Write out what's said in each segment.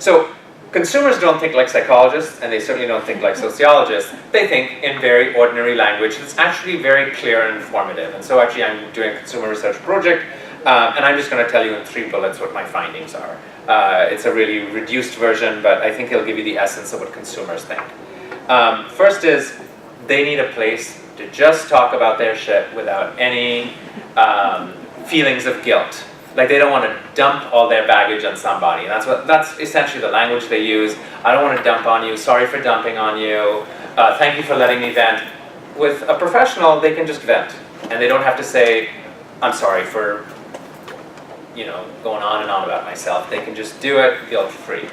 So consumers don't think like psychologists, and they certainly don't think like sociologists. They think in very ordinary language that's actually very clear and informative. And so actually I'm doing a consumer research project, and I'm just going to tell you in 3 bullets what my findings are. It's a really reduced version, but I think it'll give you the essence of what consumers think. First is, they need a place to just talk about their shit without any feelings of guilt. Like, they don't want to dump all their baggage on somebody. That's essentially the language they use. I don't want to dump on you. Sorry for dumping on you. Thank you for letting me vent. With a professional, they can just vent, and they don't have to say, I'm sorry for, going on and on about myself. They can just do it guilt-free.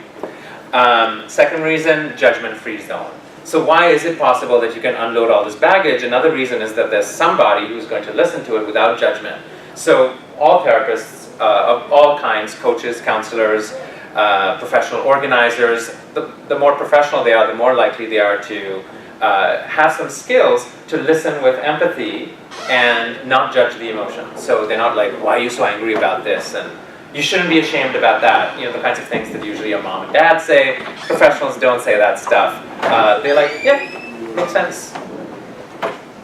Second reason, judgment-free zone. So why is it possible that you can unload all this baggage? Another reason is that there's somebody who's going to listen to it without judgment. So all therapists of all kinds, coaches, counselors, professional organizers, the more professional they are, the more likely they are to have some skills to listen with empathy and not judge the emotion. So they're not like, why are you so angry about this? And you shouldn't be ashamed about that. The kinds of things that usually a mom and dad say. Professionals don't say that stuff. They're like, yeah, makes sense.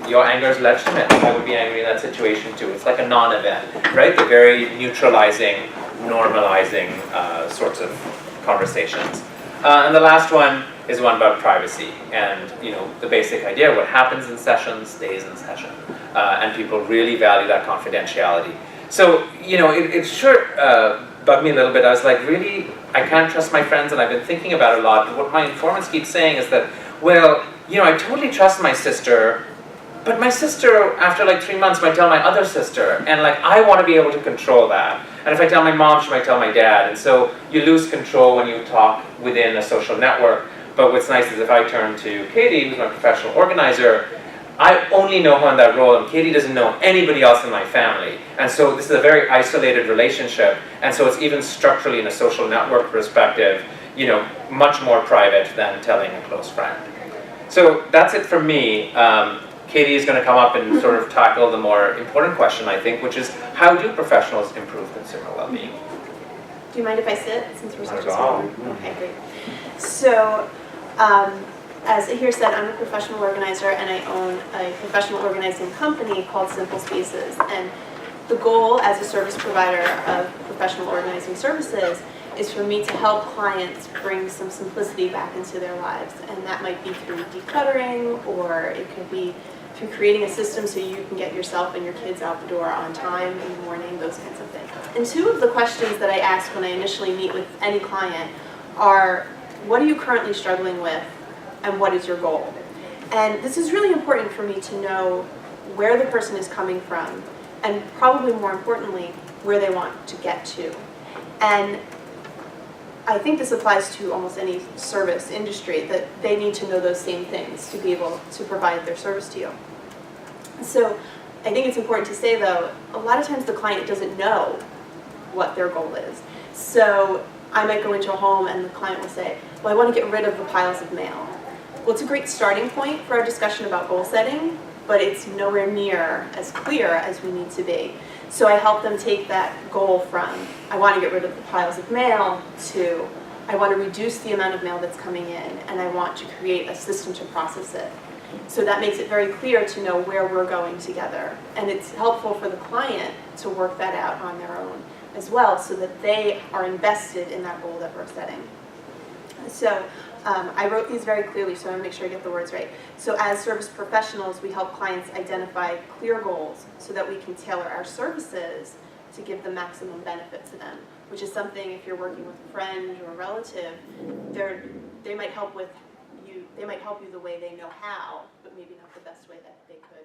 Your anger is legitimate. I would be angry in that situation too. It's like a non-event, right? They're very neutralizing, normalizing sorts of conversations. And the last one is one about privacy and the basic idea, what happens in session stays in session. And people really value that confidentiality. So, it sure bugged me a little bit. I was like, really, I can't trust my friends, and I've been thinking about it a lot. What my informants keep saying is that, well, I totally trust my sister, but my sister, after like 3 months, might tell my other sister, and like, I want to be able to control that. And if I tell my mom, she might tell my dad, and so you lose control when you talk within a social network. But what's nice is if I turn to Katie, who's my professional organizer, I only know her in that role, and Katie doesn't know anybody else in my family. And so this is a very isolated relationship, and so it's even structurally in a social network perspective, much more private than telling a close friend. So that's it for me. Katie is going to come up and sort of tackle the more important question, I think, which is, how do professionals improve consumer well-being? Do you mind if I sit, since we're such a small group? Okay, great. So, as Ahir said, I'm a professional organizer, and I own a professional organizing company called Simple Spaces. And the goal as a service provider of professional organizing services is for me to help clients bring some simplicity back into their lives. And that might be through decluttering, or it could be through creating a system so you can get yourself and your kids out the door on time in the morning, those kinds of things. And 2 of the questions that I ask when I initially meet with any client are, what are you currently struggling with, and what is your goal? And this is really important for me to know where the person is coming from, and probably more importantly, where they want to get to. And I think this applies to almost any service industry, that they need to know those same things to be able to provide their service to you. So I think it's important to say, though, a lot of times the client doesn't know what their goal is. So I might go into a home and the client will say, well, I want to get rid of the piles of mail. Well, it's a great starting point for our discussion about goal setting, but it's nowhere near as clear as we need to be. So I help them take that goal from, I want to get rid of the piles of mail, to, I want to reduce the amount of mail that's coming in, and I want to create a system to process it. So that makes it very clear to know where we're going together. And it's helpful for the client to work that out on their own as well, so that they are invested in that goal that we're setting. So I wrote these very clearly, so I want to make sure I get the words right. So as service professionals, we help clients identify clear goals so that we can tailor our services to give the maximum benefit to them, which is something, if you're working with a friend or a relative, they might help with you. They might help you the way they know how, but maybe not the best way that they could.